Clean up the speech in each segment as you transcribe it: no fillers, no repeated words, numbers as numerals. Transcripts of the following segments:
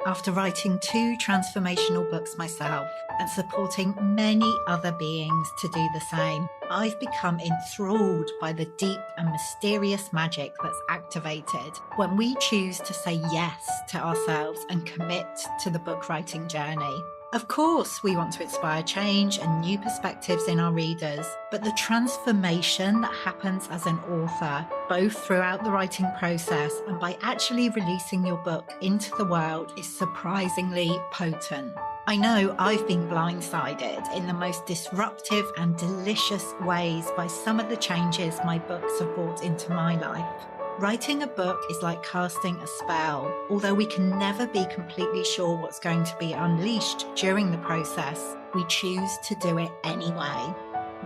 After writing 2 transformational books myself and supporting many other beings to do the same, I've become enthralled by the deep and mysterious magic that's activated when we choose to say yes to ourselves and commit to the book writing journey. Of course, we want to inspire change and new perspectives in our readers, but the transformation that happens as an author, both throughout the writing process and by actually releasing your book into the world, is surprisingly potent. I know I've been blindsided in the most disruptive and delicious ways by some of the changes my books have brought into my life. Writing a book is like casting a spell. Although we can never be completely sure what's going to be unleashed during the process, we choose to do it anyway.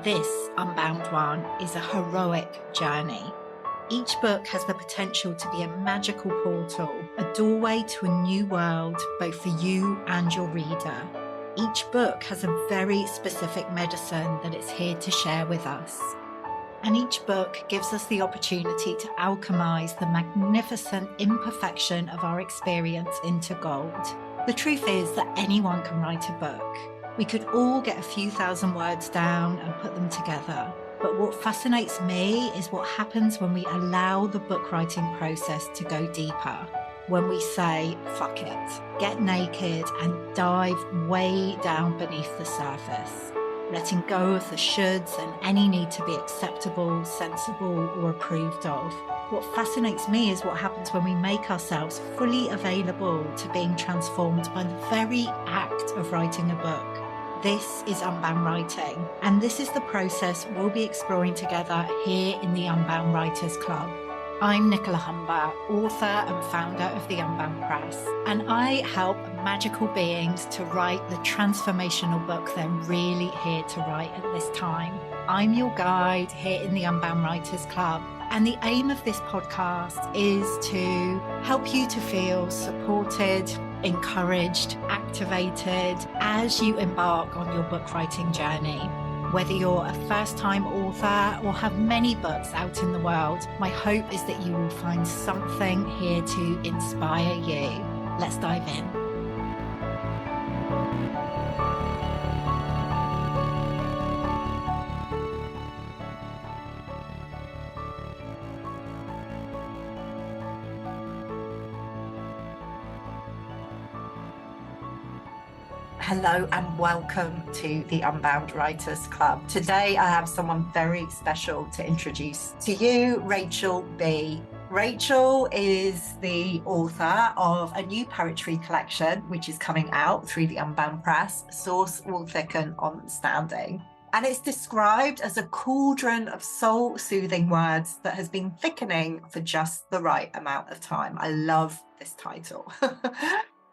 This Unbound one is a heroic journey. Each book has the potential to be a magical portal, a doorway to a new world, both for you and your reader. Each book has a very specific medicine that it's here to share with us. And each book gives us the opportunity to alchemize the magnificent imperfection of our experience into gold. The truth is that anyone can write a book. We could all get a few thousand words down and put them together. But what fascinates me is what happens when we allow the book writing process to go deeper. When we say, fuck it, get naked and dive way down beneath the surface. Letting go of the shoulds and any need to be acceptable, sensible, or approved of. What fascinates me is what happens when we make ourselves fully available to being transformed by the very act of writing a book. This is Unbound Writing, and this is the process we'll be exploring together here in the Unbound Writers Club. I'm Nicola author and founder of the Unbound Press, and I help magical beings to write the transformational book they're really here to write at this time. I'm your guide here in the Unbound Writers Club, and the aim of this podcast is to help you to feel supported, encouraged, activated as you embark on your book writing journey. Whether you're a first-time author or have many books out in the world, my hope is that you will find something here to inspire you. Let's dive in. Hello and welcome to the Unbound Writers Club. Today I have someone very special to introduce to you, Rachael B. Rachael is the author of a new poetry collection, which is coming out through the Unbound Press, Sauce Will Thicken on Standing. And it's described as a cauldron of soul-soothing words that has been thickening for just the right amount of time. I love this title.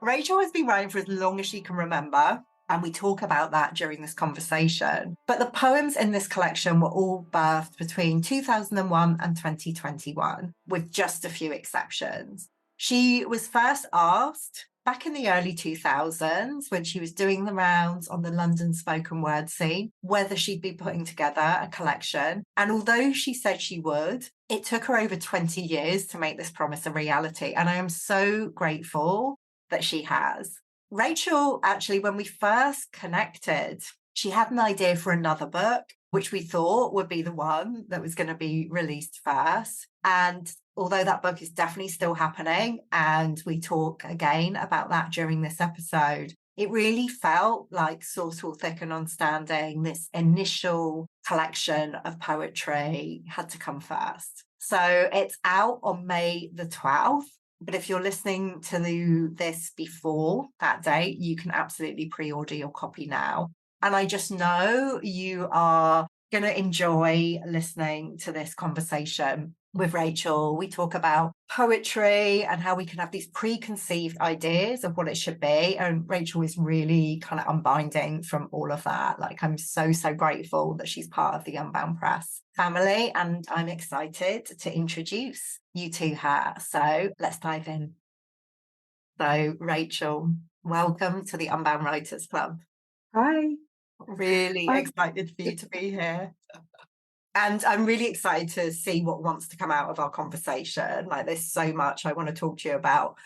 Rachael has been writing for as long as she can remember, and we talk about that during this conversation. But the poems in this collection were all birthed between 2001 and 2021, with just a few exceptions. She was first asked back in the early 2000s, when she was doing the rounds on the London spoken word scene, whether she'd be putting together a collection. And although she said she would, it took her over 20 years to make this promise a reality. And I am so grateful that she has. Rachael, actually, when we first connected, she had an idea for another book, which we thought would be the one that was going to be released first. And although that book is definitely still happening, and we talk again about that during this episode, it really felt like Sauce Will Thicken on Standing, this initial collection of poetry, had to come first. So it's out on May the 12th. But if you're listening to this before that date, you can absolutely pre-order your copy now. And I just know you are going to enjoy listening to this conversation with Rachael. We talk about poetry and how we can have these preconceived ideas of what it should be. And Rachael is really kind of unbinding from all of that. Like, I'm so grateful that she's part of the Unbound Press family, and I'm excited to introduce you to her. So let's dive in. So Rachael, welcome to the Unbound Writers Club. Hi. Really excited for you to be here. And I'm really excited to see what wants to come out of our conversation. Like, there's so much I want to talk to you about.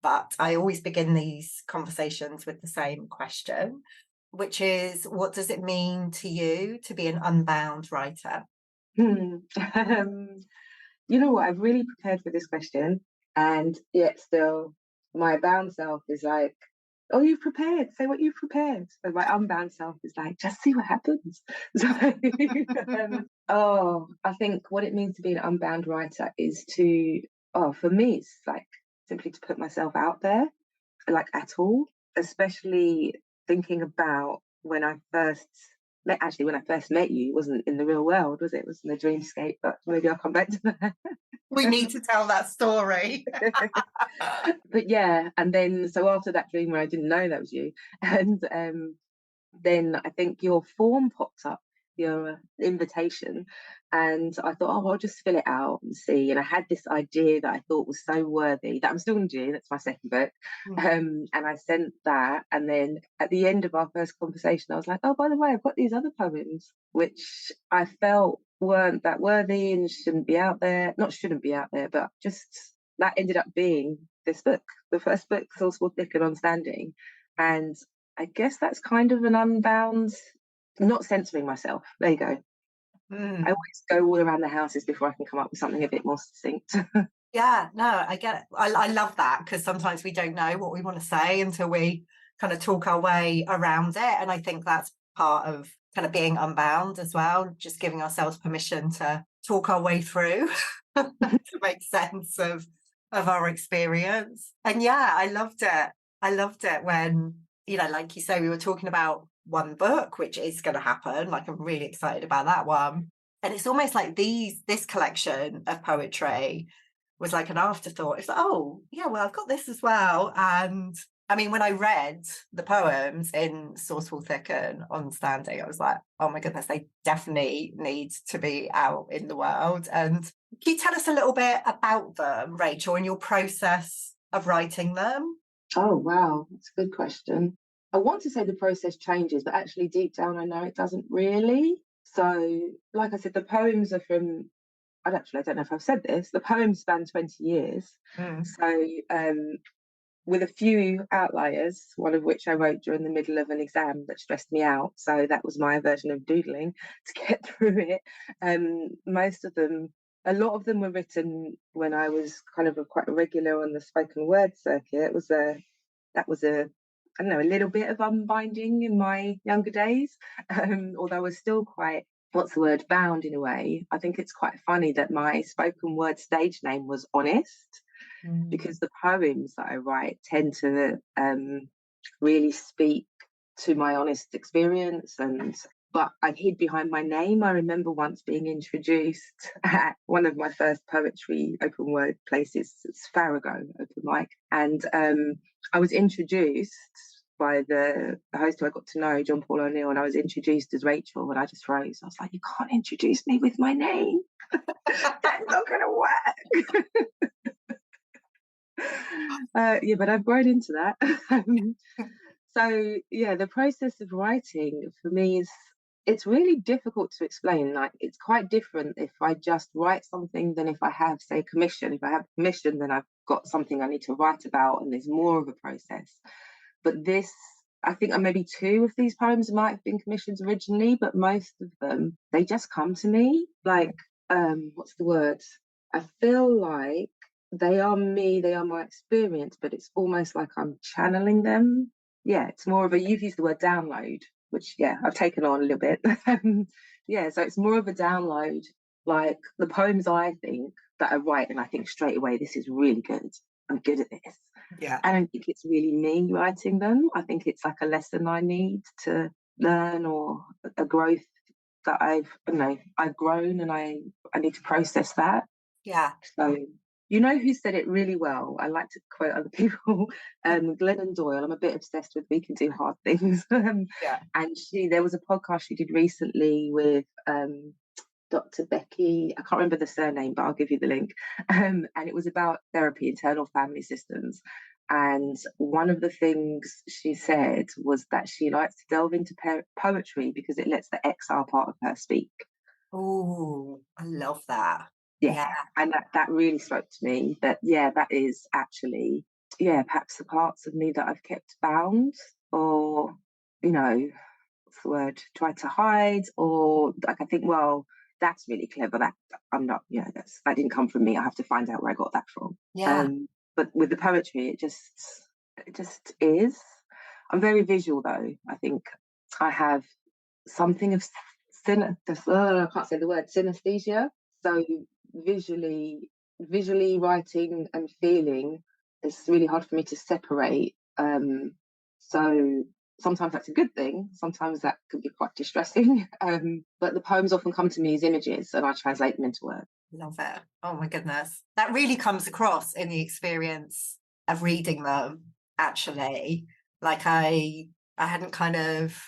but I always begin these conversations with the same question, which is, what does it mean to you to be an unbound writer? Um, you know what? I've really prepared for this question, and yet still, my bound self is like, "Oh, you've prepared. Say what you've prepared." And my unbound self is like, "Just see what happens." So, I think what it means to be an unbound writer is for me, it's like simply to put myself out there, like at all, especially thinking about when I first met you, it wasn't in the real world, was it? It was in the dreamscape, but maybe I'll come back to that. We need to tell that story. But yeah, and then so after that dream where I didn't know that was you, and then I think your form popped up, your invitation, and I thought, oh, I'll just fill it out and see. And I had this idea that I thought was so worthy that I'm still going to do. That's my second book, and I sent that. And then at the end of our first conversation, I was like, oh, by the way, I've got these other poems which I felt weren't that worthy and shouldn't be out there. Not shouldn't be out there, but just that ended up being this book, the first book, Sauce Will Thicken on Standing, and I guess that's kind of an unbound, not censoring myself. There you go. I always go all around the houses before I can come up with something a bit more succinct. Yeah, no, I get it. I love that, because sometimes we don't know what we want to say until we kind of talk our way around it. And I think that's part of kind of being unbound as well, just giving ourselves permission to talk our way through to make sense of our experience. And yeah, I loved it. I loved it when, like you say, we were talking about one book, which is going to happen. Like, I'm really excited about that one. And it's almost like this collection of poetry was like an afterthought. It's like, oh, yeah, well, I've got this as well. And I mean, when I read the poems in Sauce Will Thicken on Standing, I was like, oh my goodness, they definitely need to be out in the world. And can you tell us a little bit about them, Rachael, and your process of writing them? Oh, wow. That's a good question. I want to say the process changes, but actually, deep down, I know it doesn't really. So, like I said, the poems are from, I don't know if I've said this, the poems span 20 years. So, with a few outliers, one of which I wrote during the middle of an exam that stressed me out. So that was my version of doodling to get through it. A lot of them were written when I was kind of quite a regular on the spoken word circuit. That was a I don't know, a little bit of unbinding in my younger days, although I was still quite, what's the word, bound in a way. I think it's quite funny that my spoken word stage name was Honest, because the poems that I write tend to really speak to my honest experience. But I hid behind my name. I remember once being introduced at one of my first poetry open word places, it's Farrago open mic, and I was introduced by the host who I got to know, John Paul O'Neill, and I was introduced as Rachael, and I just froze. I was like, you can't introduce me with my name. That's not going to work. Yeah, but I've grown into that. So yeah, the process of writing for me it's really difficult to explain. Like, it's quite different if I just write something than if I have, say, commission. If I have commission, then I've got something I need to write about, and there's more of a process. But this, I think maybe two of these poems might have been commissioned originally, but most of them, they just come to me. Like, what's the word? I feel like they are me, they are my experience, but it's almost like I'm channeling them. Yeah, it's more of you've used the word download, which, yeah, I've taken on a little bit. Yeah, so it's more of a download, like the poems I think that I write, and I think straight away, this is really good. I'm good at this. Yeah. I don't think it's really me writing them. I think it's like a lesson I need to learn, or a growth that I've grown, and I need to process that. Yeah. So, you know who said it really well? I like to quote other people. Glennon Doyle. I'm a bit obsessed with We Can Do Hard Things. Yeah. And there was a podcast she did recently with Dr. Becky. I can't remember the surname, but I'll give you the link. And it was about therapy, internal family systems. And one of the things she said was that she likes to delve into poetry because it lets the exile part of her speak. Oh, I love that. Yeah. Yeah. And that really spoke to me, that, yeah, that is actually yeah, perhaps the parts of me that I've kept bound, or, you know, what's the word, tried to hide, or like I think, well, that's really clever. That I'm not, that didn't come from me. I have to find out where I got that from. Yeah. But with the poetry, it just is. I'm very visual though. I think I have something of I can't say the word, synesthesia. So visually, visually writing and feeling, it's really hard for me to separate. So sometimes that's a good thing. Sometimes that can be quite distressing. But the poems often come to me as images, and I translate them into words. Love it. Oh my goodness. That really comes across in the experience of reading them, actually. Like I hadn't kind of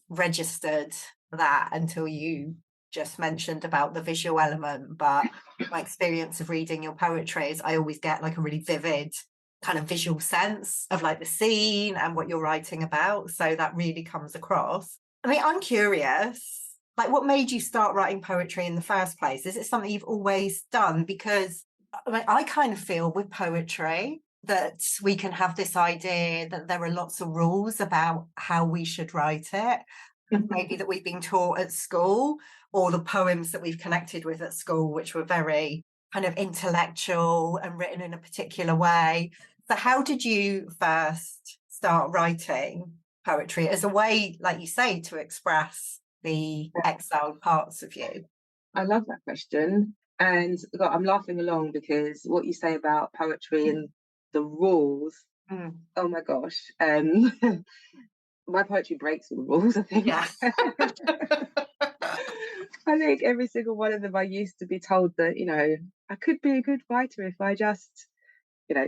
registered that until you just mentioned about the visual element, but my experience of reading your poetry is I always get like a really vivid kind of visual sense of like the scene and what you're writing about. So that really comes across. I mean, I'm curious, like, what made you start writing poetry in the first place? Is it something you've always done? Because I kind of feel with poetry that we can have this idea that there are lots of rules about how we should write it, maybe that we've been taught at school, or the poems that we've connected with at school, which were very kind of intellectual and written in a particular way. So how did you first start writing poetry as a way, like you say, to express the exiled parts of you? I love that question. And God, I'm laughing along because what you say about poetry and the rules, Mm. oh my gosh. My poetry breaks all the rules, I think. Yeah. I think every single one of them, I used to be told that, I could be a good writer if I just,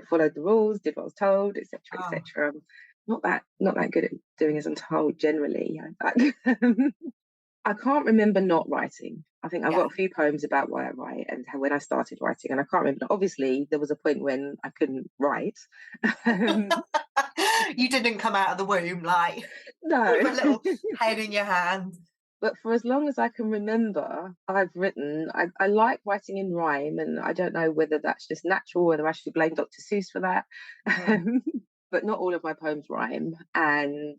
followed the rules, did what I was told, etc., Oh, etc. Not that good at doing as I'm told generally. I can't remember not writing. I think I've yeah. got a few poems about why I write and how, when I started writing, and I can't remember. Obviously, there was a point when I couldn't write. You didn't come out of the womb like with No, a little pen in your hand. but for as long as I can remember, I've written. I like writing in rhyme, and I don't know whether that's just natural, whether I should blame Dr. Seuss for that. Mm. But not all of my poems rhyme. And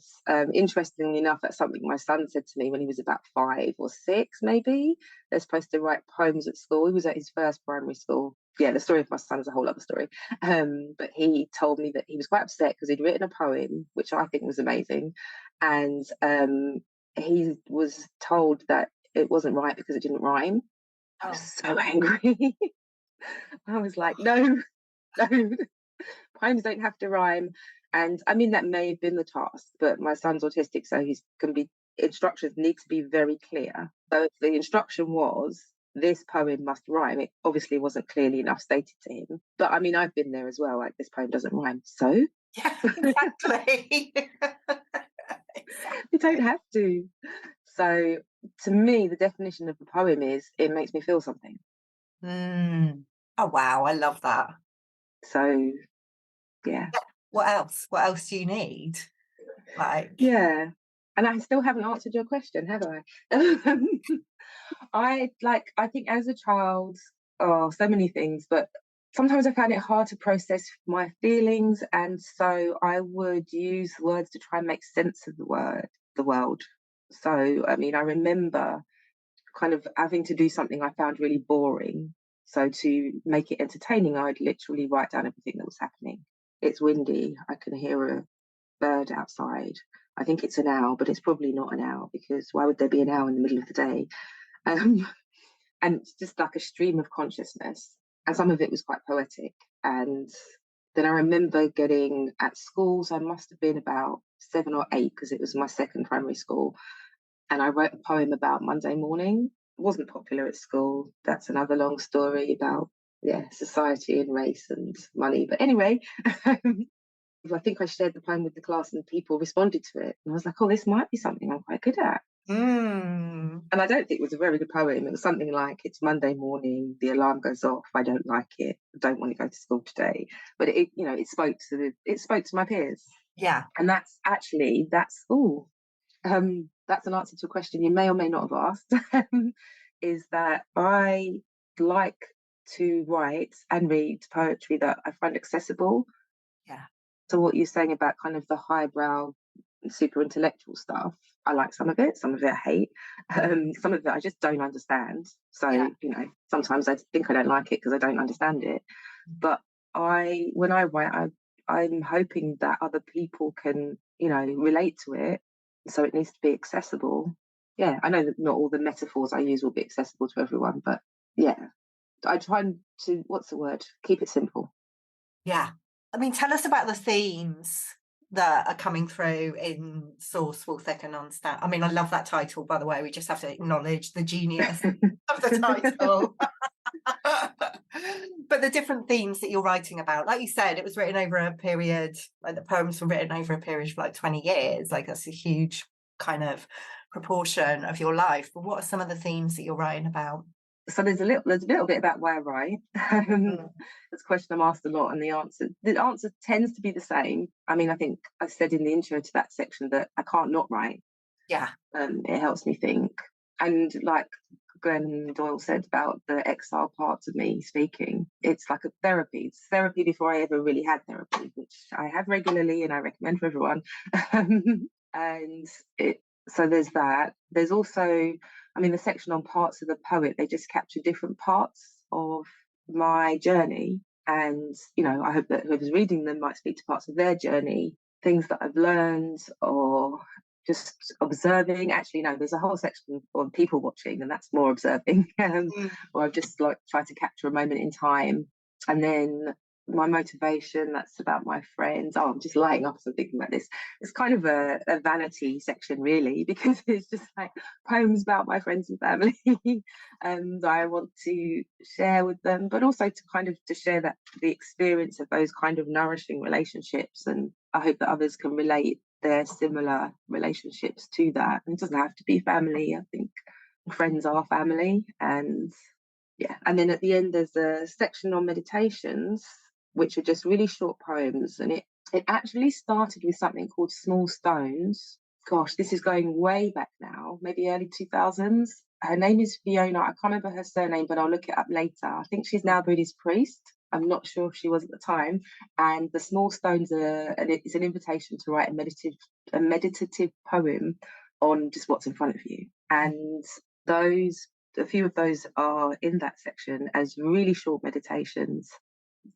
interestingly enough, that's something my son said to me when he was about 5 or 6, maybe. They're supposed to write poems at school. He was at his first primary school. Yeah, the story of my son is a whole other story. But he told me that he was quite upset because he'd written a poem, which I think was amazing. And he was told that it wasn't right because it didn't rhyme. I was Oh, so angry. I was like, no, no, poems don't have to rhyme. And I mean, that may have been the task, but my son's autistic, so he's going to be, instructions need to be very clear. So if the instruction was, this poem must rhyme, it obviously wasn't clearly enough stated to him. But I mean, I've been there as well, like, this poem doesn't rhyme. So yeah, exactly. you don't have to. So to me, the definition of a poem is it makes me feel something. Mm. Oh, wow. I love that. So yeah. What else? What else do you need? Like, Yeah. And I still haven't answered your question, have I? I think as a child, oh, so many things, but sometimes I found it hard to process my feelings, and so I would use words to try and make sense of the world. So I mean, I remember kind of having to do something I found really boring. So to make it entertaining, I'd literally write down everything that was happening. It's windy. I can hear a bird outside. I think it's an owl, but it's probably not an owl because why would there be an owl in the middle of the day? Um, and it's just like a stream of consciousness. And some of it was quite poetic. And then I remember getting at school, so I must have been about 7 or 8 because it was my second primary school. And I wrote a poem about Monday morning. It wasn't popular at school. That's another long story about, yeah, society and race and money. But anyway, I think I shared the poem with the class and people responded to it. And I was like, oh, this might be something I'm quite good at. mm. And I don't think it was a very good poem. It was something like, it's Monday morning, the alarm goes off, I don't like it, I don't want to go to school today. But it spoke to my peers. Yeah. And that's an answer to a question you may or may not have asked. Is that I like to write and read poetry that I find accessible. Yeah. So what you're saying about kind of the highbrow, super intellectual stuff, I like some of it I hate. Some of it I just don't understand. So, Yeah. sometimes I think I don't like it because I don't understand it. But when I write, I'm hoping that other people can, relate to it. So it needs to be accessible. Yeah, I know that not all the metaphors I use will be accessible to everyone, but yeah, I try to, what's the word? Keep it simple. Yeah. I mean, tell us about the themes that are coming through in Sauce Will Thicken on Stat. I mean, I love that title, by the way. We just have to acknowledge the genius of the title. But the different themes that you're writing about, like you said, it was written over a period, like the poems were written over a period of like 20 years. Like that's a huge kind of proportion of your life. But what are some of the themes that you're writing about? So there's a little bit about why I write. It's a question I'm asked a lot, and the answer tends to be the same. I mean, I think I said in the intro to that section that I can't not write. Yeah. It helps me think, and like Glenn Doyle said about the exile parts of me speaking, it's like a therapy. It's therapy before I ever really had therapy, which I have regularly and I recommend for everyone. And so there's that. There's also, I mean, the section on parts of the poet, they just capture different parts of my journey. And, I hope that whoever's reading them might speak to parts of their journey, things that I've learned or just observing. Actually, no, there's a whole section on people watching, and that's more observing. Or I've just like tried to capture a moment in time. And then my motivation, that's about my friends. Oh, I'm just lighting up as I'm thinking about this. It's kind of a vanity section, really, because it's just like poems about my friends and family. And I want to share with them, but also to kind of to share that the experience of those kind of nourishing relationships. And I hope that others can relate their similar relationships to that. And it doesn't have to be family. I think friends are family. And yeah, and then at the end there's a section on meditations, which are just really short poems. And it actually started with something called Small Stones. Gosh, this is going way back now, maybe early 2000s. Her name is Fiona. I can't remember her surname, but I'll look it up later. I think she's now a Buddhist priest. I'm not sure if she was at the time. And the Small Stones it's an invitation to write a meditative poem on just what's in front of you. And a few of those are in that section as really short meditations,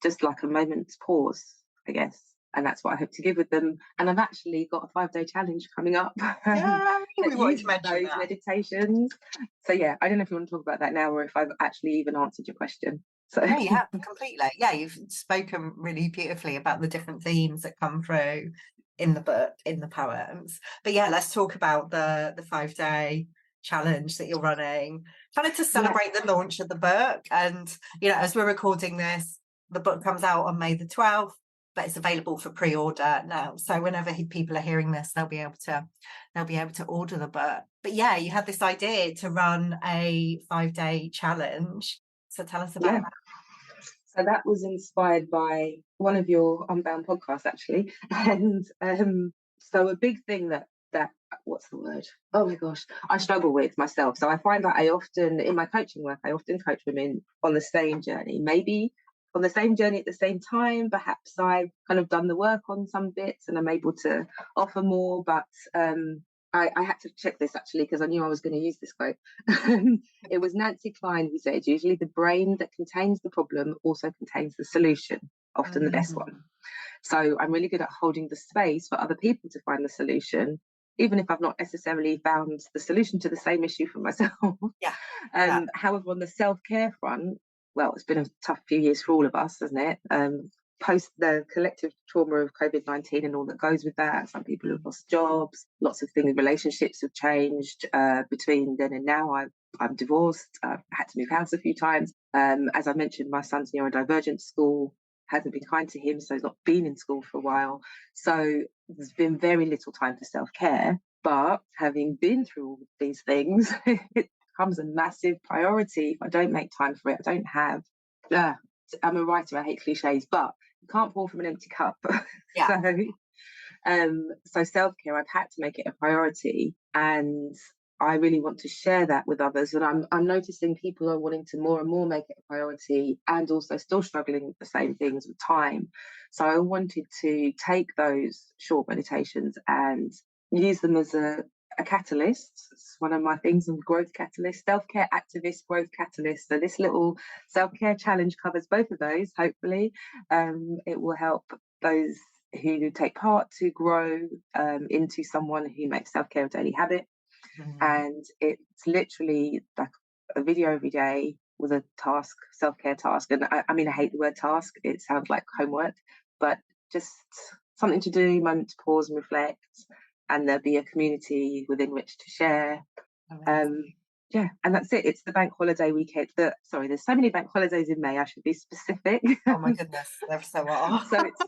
just like a moment's pause, I guess. And that's what I hope to give with them. And I've actually got a 5-day challenge coming up. Yeah, we wanted to mention those that. Meditations. So yeah, I don't know if you want to talk about that now or if I've actually even answered your question. So No, you have completely. Yeah, you've spoken really beautifully about the different themes that come through in the book, in the poems. But yeah, let's talk about the 5-day challenge that you're running, kind of to celebrate the launch of the book. And as we're recording this, the book comes out on May the 12th, but it's available for pre-order now. So whenever people are hearing this, they'll be able to order the book. But yeah, you had this idea to run a 5-day challenge. So tell us about that. So that was inspired by one of your Unbound podcasts, actually. And so a big thing that what's the word? Oh my gosh, I struggle with myself. So I find that I often, in my coaching work, I often coach women on the same journey, maybe on the same journey at the same time. Perhaps I've kind of done the work on some bits and I'm able to offer more, but I had to check this actually because I knew I was going to use this quote. It was Nancy Klein who said, usually the brain that contains the problem also contains the solution, often the best one. So I'm really good at holding the space for other people to find the solution, even if I've not necessarily found the solution to the same issue for myself. However, on the self-care front, well, it's been a tough few years for all of us, hasn't it? Post the collective trauma of COVID-19 and all that goes with that. Some people have lost jobs, lots of things, relationships have changed between then and now. I'm divorced, I've had to move house a few times. As I mentioned, my son's neurodivergent school hasn't been kind to him, so he's not been in school for a while. So there's been very little time for self-care. But having been through all these things, it becomes a massive priority. If I don't make time for it, I don't have. I'm a writer, I hate cliches, but you can't pour from an empty cup. So self-care, I've had to make it a priority. And I really want to share that with others. And I'm noticing people are wanting to more and more make it a priority, and also still struggling with the same things with time. So I wanted to take those short meditations and use them as a catalyst. It's one of my things, and growth catalyst, self-care activist, growth catalyst. So this little self-care challenge covers both of those, hopefully. It will help those who take part to grow into someone who makes self-care a daily habit. And it's literally like a video every day with a task, self-care task. And I mean, I hate the word task. It sounds like homework, but just something to do, moment to pause and reflect, and there'll be a community within which to share. Yeah, and that's it. It's the bank holiday weekend. Sorry, there's so many bank holidays in May. I should be specific. Oh my goodness, there so are. So it's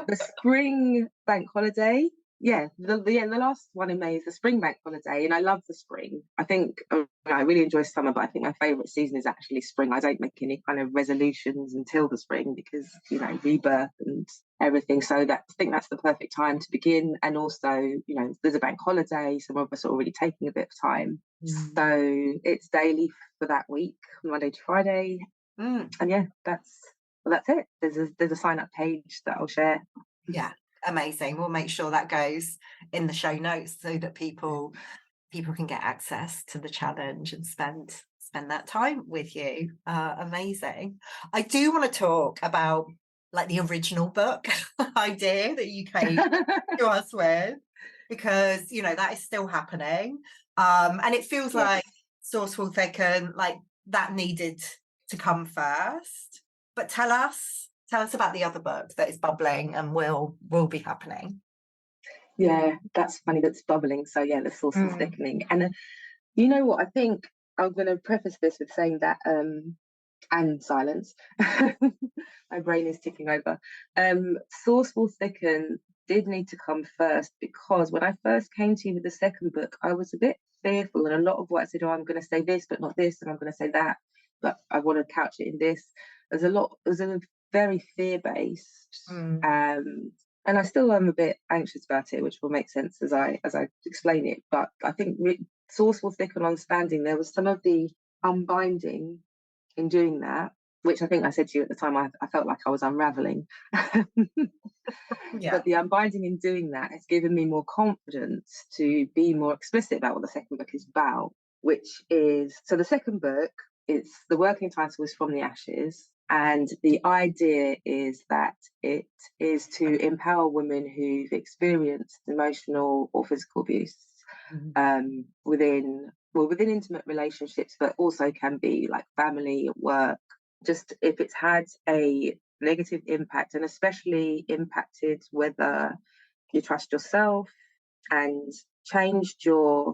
the spring bank holiday. Yeah, the last one in May is the spring bank holiday, and I love the spring. I think I really enjoy summer, but I think my favourite season is actually spring. I don't make any kind of resolutions until the spring because, you know, rebirth and everything. So I think that's the perfect time to begin. And also, you know, there's a bank holiday. Some of us are already taking a bit of time. So it's daily for that week, Monday to Friday. And yeah, that's it. There's a sign up page that I'll share. Yeah, amazing. We'll make sure that goes in the show notes so that people can get access to the challenge and spend that time with you. Amazing. I do want to talk about like the original book idea that you came to us with, because, you know, that is still happening. And it feels like Sauce Will Thicken, like that needed to come first. But tell us about the other book that is bubbling and will be happening. Yeah, that's funny. That's bubbling. So yeah, the Sauce is thickening. And you know what? I think I'm going to preface this with saying that, and silence. My brain is ticking over. Sauce Will Thicken did need to come first, because when I first came to you with the second book, I was a bit fearful, and a lot of what I said, I'm going to say this, but not this, and I'm going to say that, but I want to couch it in this. It was a very fear-based, and I still am a bit anxious about it, which will make sense as I explain it. But I think Sauce Will Thicken on standing, there was some of the unbinding in doing that, which I think I said to you at the time, I felt like I was unraveling. But the unbinding in doing that has given me more confidence to be more explicit about what the second book is about, which is, so the second book, the working title is From the Ashes. And the idea is that it is to empower women who've experienced emotional or physical abuse within intimate relationships, but also can be like family, work, just if it's had a negative impact, and especially impacted whether you trust yourself and changed the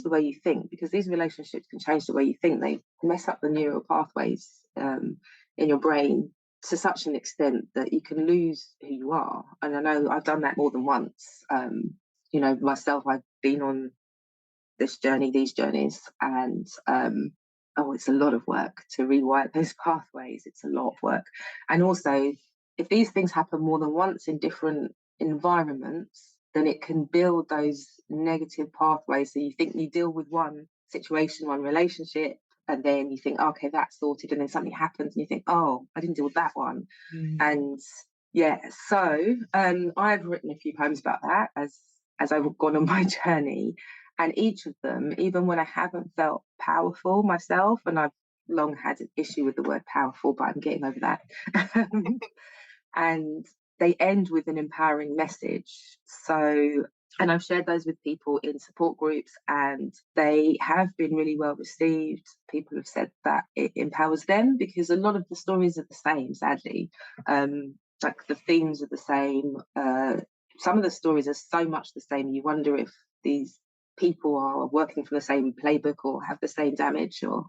way you think, because these relationships can change the way you think. They mess up the neural pathways in your brain to such an extent that you can lose who you are. And I know I've done that more than once. You know, myself, I've been on these journeys, and it's a lot of work to rewire those pathways. It's a lot of work. And also, if these things happen more than once in different environments, then it can build those negative pathways. So you think you deal with one situation, one relationship, and then you think, okay, that's sorted, and then something happens and you think, oh, I didn't deal with that one. And yeah, so I've written a few poems about that as I've gone on my journey. And each of them, even when I haven't felt powerful myself, and I've long had an issue with the word powerful, but I'm getting over that. And they end with an empowering message. So, and I've shared those with people in support groups, and they have been really well received. People have said that it empowers them, because a lot of the stories are the same, sadly. Like the themes are the same. Some of the stories are so much the same. You wonder if these people are working from the same playbook or have the same damage, or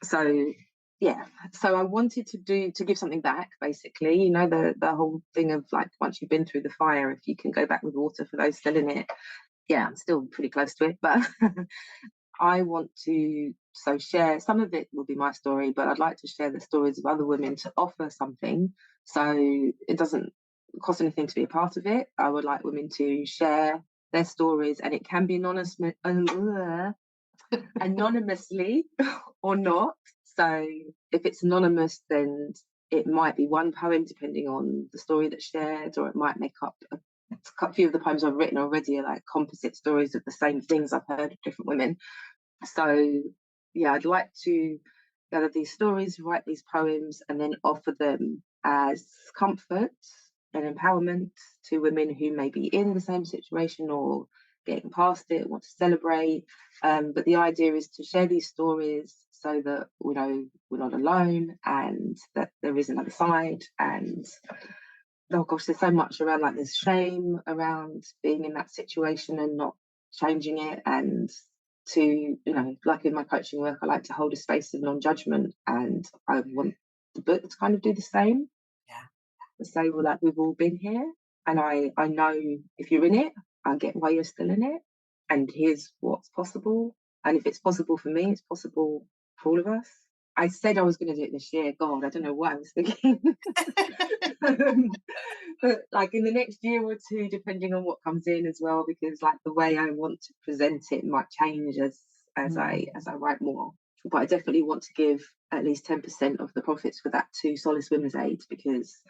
so I wanted to give something back, basically. You know, the whole thing of like, once you've been through the fire, if you can go back with water, for those still in it. I'm still pretty close to it, but I want to share. Some of it will be my story, but I'd like to share the stories of other women to offer something, so it doesn't cost anything to be a part of it. I would like women to share their stories, and it can be anonymously or not. So if it's anonymous, then it might be one poem depending on the story that's shared, or it might make up a few of the poems I've written already are like composite stories of the same things I've heard of different women. So yeah, I'd like to gather these stories, write these poems, and then offer them as comfort and empowerment to women who may be in the same situation or getting past it, want to celebrate. But the idea is to share these stories so that we know we're not alone and that there is another side. And oh gosh, there's so much around, like there's shame around being in that situation and not changing it. And to, you know, like in my coaching work, I like to hold a space of non-judgment, and I want the book to kind of do the same. Yeah. Say, well, like, we've all been here, and I know if you're in it, I get why you're still in it, and here's what's possible. And if it's possible for me, it's possible for all of us. I said I was going to do it this year. God, I don't know what I was thinking. But like in the next year or two, depending on what comes in as well, because like the way I want to present it might change as I write more. But I definitely want to give at least 10% of the profits for that to Solace Women's Aid, because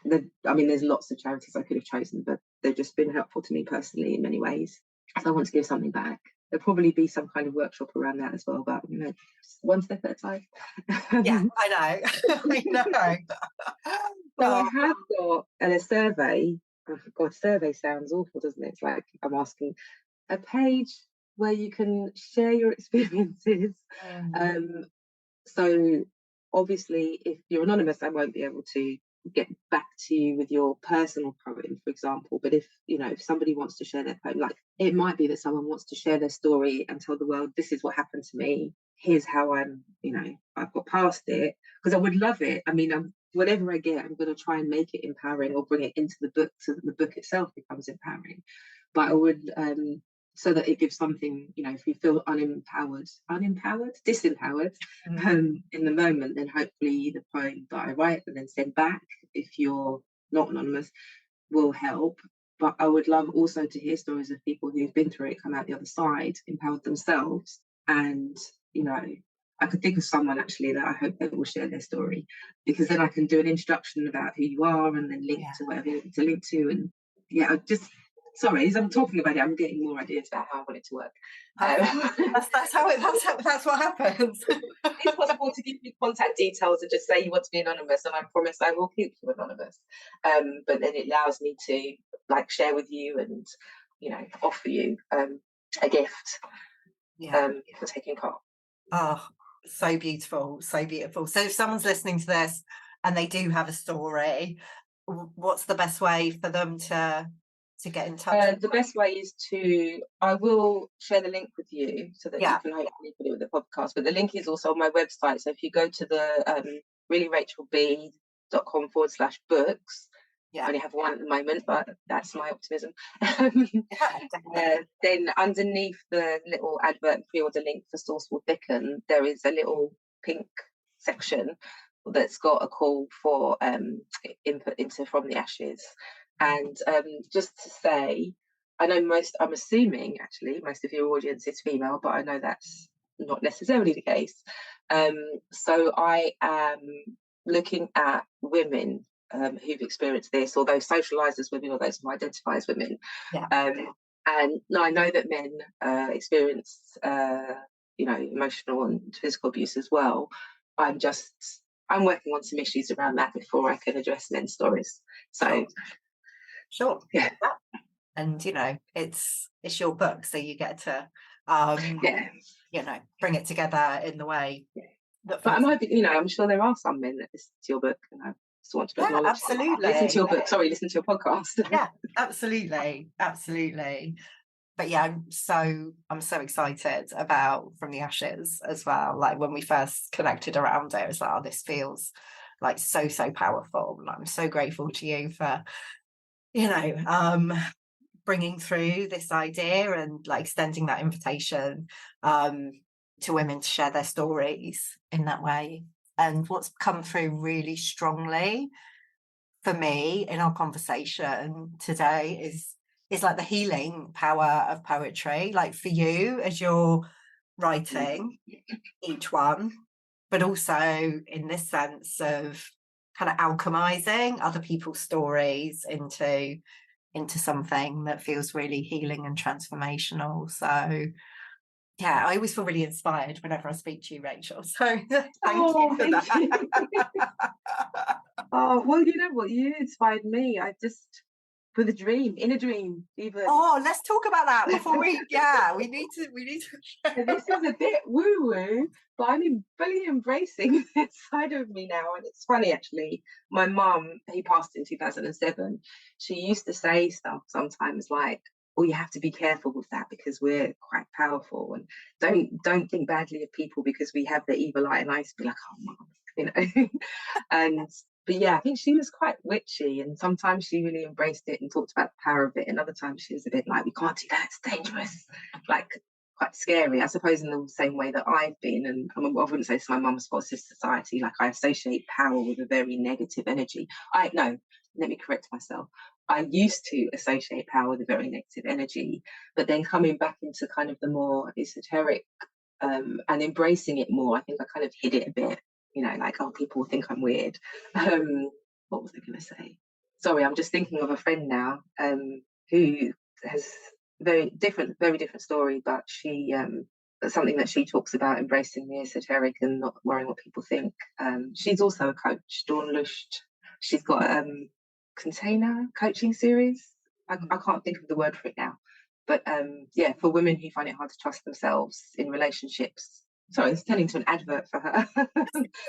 there's lots of charities I could have chosen, but they've just been helpful to me personally in many ways. So I want to give something back. There'll probably be some kind of workshop around that as well, but you know, just one step at a time. Yeah, I know. I know. So I have got a survey. Oh God, survey sounds awful, doesn't it? It's like I'm asking a page where you can share your experiences. So obviously, if you're anonymous, I won't be able to get back to you with your personal poem, for example. But if somebody wants to share their poem, like it might be that someone wants to share their story and tell the world, this is what happened to me. Here's how I've got past it. Because I would love it. I mean, whatever I get, I'm going to try and make it empowering or bring it into the book so that the book itself becomes empowering. But I would, so that it gives something, if you feel disempowered in the moment, then hopefully the poem that I write and then send back, if you're not anonymous, will help. But I would love also to hear stories of people who've been through it, come out the other side, empowered themselves. And, I could think of someone actually that I hope that will share their story, because then I can do an introduction about who you are and then link to whatever you want to link to. And sorry, as I'm talking about it, I'm getting more ideas about how I want it to work. That's what happens. It's possible to give you contact details and just say you want to be anonymous, and I promise I will keep you anonymous. But then it allows me to share with you and offer you a gift for taking part. Oh, so beautiful, so beautiful. So if someone's listening to this and they do have a story, what's the best way for them to get in touch? The best way is I will share the link with you so that you can hopefully put it with the podcast. But the link is also on my website. So if you go to the reallyRachelB.com/books, I only have one at the moment, but that's my optimism. Then underneath the little advert and pre-order link for Sauce Will Thicken, there is a little pink section that's got a call for input into From the Ashes. And just to say, I'm assuming actually most of your audience is female, but I know that's not necessarily the case. So I am looking at women who've experienced this, or those socialised as women, or those who identify as women. And I know that men experience, emotional and physical abuse as well. I'm working on some issues around that before I can address men's stories. So. Sure. Yeah. And it's your book, so you get to bring it together in the way that. But I might be, I'm sure there are some men that listen to your book, and I just want to acknowledge. Absolutely. Listen to your book. Sorry, listen to your podcast. Yeah, absolutely. But yeah, I'm so excited about From the Ashes as well. Like when we first connected around it, it was like, oh, this feels like so powerful. And I'm so grateful to you for bringing through this idea and extending that invitation to women to share their stories in that way. And what's come through really strongly for me in our conversation today is is like the healing power of poetry, like for you as you're writing each one, but also in this sense of kind of alchemizing other people's stories into something that feels really healing and transformational. So yeah, I always feel really inspired whenever I speak to you, Rachael. So thank you for Thank you. that. Oh, well, you know what? You inspired me. I just, with a dream, in a dream, even. Oh, let's talk about that before we need to This is a bit woo-woo, but I'm fully embracing this side of me now. And it's funny, actually. My mum, who passed in 2007, she used to say stuff sometimes like, "Oh, you have to be careful with that because we're quite powerful, and don't think badly of people because we have the evil eye." And I used to be like, "Oh, mum," you know. And but yeah, I think she was quite witchy, and sometimes she really embraced it and talked about the power of it, and other times she was a bit like, "We can't do that; it's dangerous." Like quite scary, I suppose, in the same way that I've been. And I wouldn't say it's my mum's fault, it's society. Like I associate power with a very negative energy. I no, let me correct myself. I used to associate power with a very negative energy, but then coming back into kind of the more esoteric and embracing it more, I think I kind of hid it a bit. You know, like, oh, people think I'm weird. What was I going to say? Sorry, I'm just thinking of a friend now who has very different story, but she that's something that she talks about, embracing the esoteric and not worrying what people think. She's also a coach, Dawn Lushed. She's got container coaching series. I can't think of the word for it now, but yeah, for women who find it hard to trust themselves in relationships. Sorry, it's turning to an advert for her.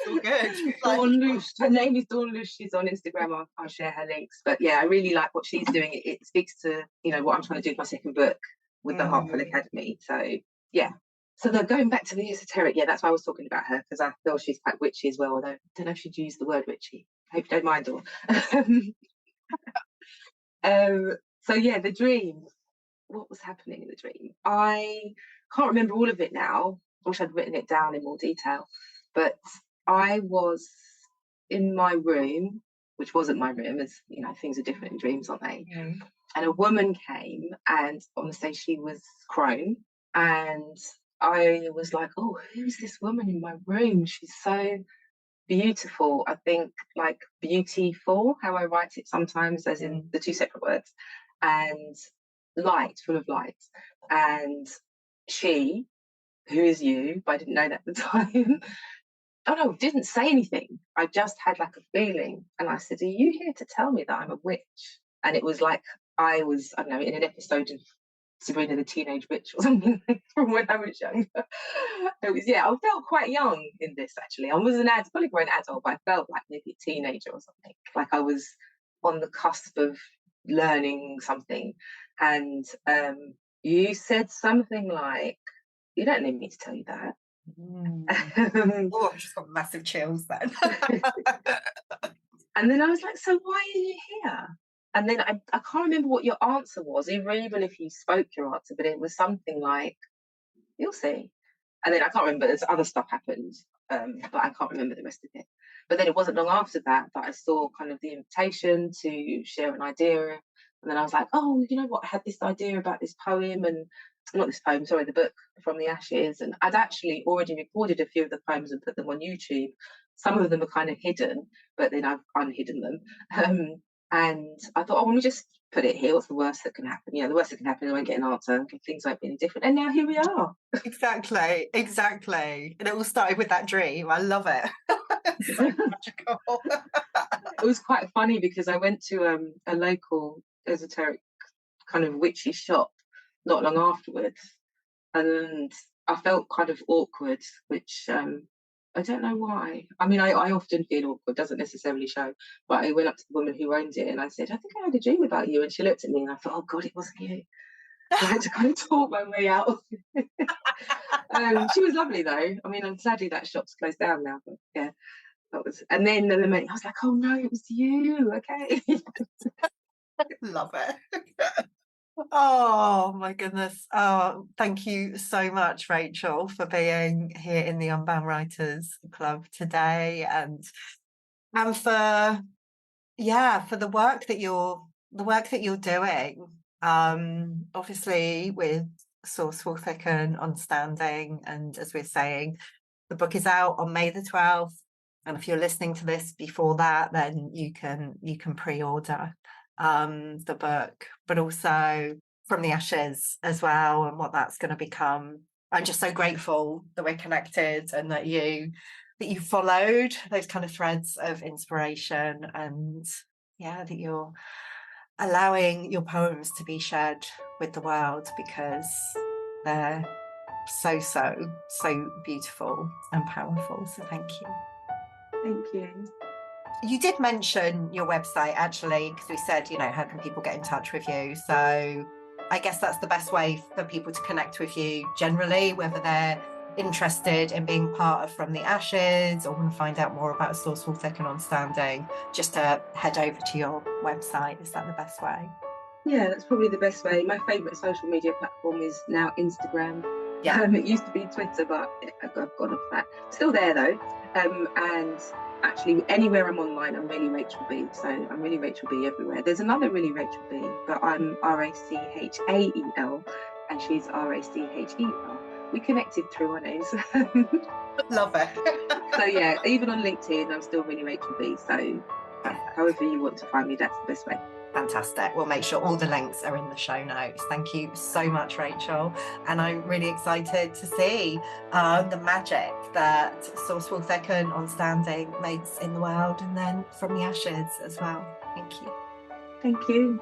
All good. Dawn Lush. Her name is Dawn Lush. She's on Instagram. I'll share her links. But yeah, I really like what she's doing. It speaks to, you know, what I'm trying to do with my second book with the Heartful Academy. So yeah. So going back to the esoteric, yeah, that's why I was talking about her, because I feel she's quite witchy as well. Although I don't know if she'd use the word witchy. I hope you don't mind, Dawn. So yeah, the dream. What was happening in the dream? I can't remember all of it now. I wish I'd written it down in more detail. But I was in my room, which wasn't my room, as you know, things are different in dreams, aren't they? Mm. And a woman came, and on the stage she was crone, and I was like, oh, who's this woman in my room? She's so beautiful. I think like beautiful, how I write it sometimes, as in the two separate words, and light, full of light. And she, who is you, but I didn't know that at the time. Oh no, didn't say anything. I just had like a feeling. And I said, are you here to tell me that I'm a witch? And it was like I was, I don't know, in an episode of Sabrina the Teenage Witch or something from when I was younger. It was, yeah, I felt quite young in this actually. I was probably an adult, but I felt like maybe a teenager or something. Like I was on the cusp of learning something. And you said something like, you don't need me to tell you that. Oh, I've just got massive chills then. And then I was like, so why are you here? And then I can't remember what your answer was, even if you spoke your answer, but it was something like, you'll see. And then I can't remember, there's other stuff happened, but I can't remember the rest of it. But then it wasn't long after that I saw kind of the invitation to share an idea. And then I was like, oh, you know what? I had this idea about this poem, and not this poem, sorry, the book From the Ashes. And I'd actually already recorded a few of the poems and put them on YouTube. Some of them are kind of hidden, but then I've unhidden them. And I thought, oh, let me just put it here. What's the worst that can happen? The worst that can happen is I won't get an answer. Things won't be any different. And now here we are. Exactly. And it all started with that dream. I love it. So magical. It was quite funny because I went to a local esoteric kind of witchy shop not long afterwards, and I felt kind of awkward, which I don't know why. I mean, I often feel awkward, doesn't necessarily show, but I went up to the woman who owned it and I said, I think I had a dream about you. And she looked at me and I thought, oh God, it wasn't you. So I had to kind of talk my way out of it. She was lovely though. I mean, sadly that shop's closed down now, but yeah. That was, and then I was like, oh no, it was you. Okay. Love it. Oh my goodness. Oh, thank you so much, Rachael, for being here in the Unbound Writers Club today, and for the work that you're doing. Obviously with Sauce Will Thicken, Understanding, and as we're saying, the book is out on May the 12th. And if you're listening to this before that, then you can pre-order the book, but also From the Ashes as well, and what that's going to become. I'm just so grateful that we're connected and that you followed those kind of threads of inspiration, and yeah, that you're allowing your poems to be shared with the world, because they're so beautiful and powerful. So thank you. Thank you. You did mention your website, actually, because we said, how can people get in touch with you? So I guess that's the best way for people to connect with you generally, whether they're interested in being part of From the Ashes or want to find out more about Sauce Will Thicken Understanding, just to head over to your website. Is that the best way? Yeah, that's probably the best way. My favourite social media platform is now Instagram. Yeah. It used to be Twitter, but I've gone off that. Still there though. And actually, anywhere I'm online, I'm really Rachael B. So I'm really Rachael B everywhere. There's another really Rachael B, but I'm Rachael, and she's Racher. We connected through our names. Love it. So yeah, even on LinkedIn, I'm still really Rachael B. So yeah, however you want to find me, that's the best way. Fantastic. We'll make sure all the links are in the show notes. Thank you so much, Rachael. And I'm really excited to see the magic that Sauce Will Thicken Understanding makes in the world, and then From the Ashes as well. Thank you. Thank you.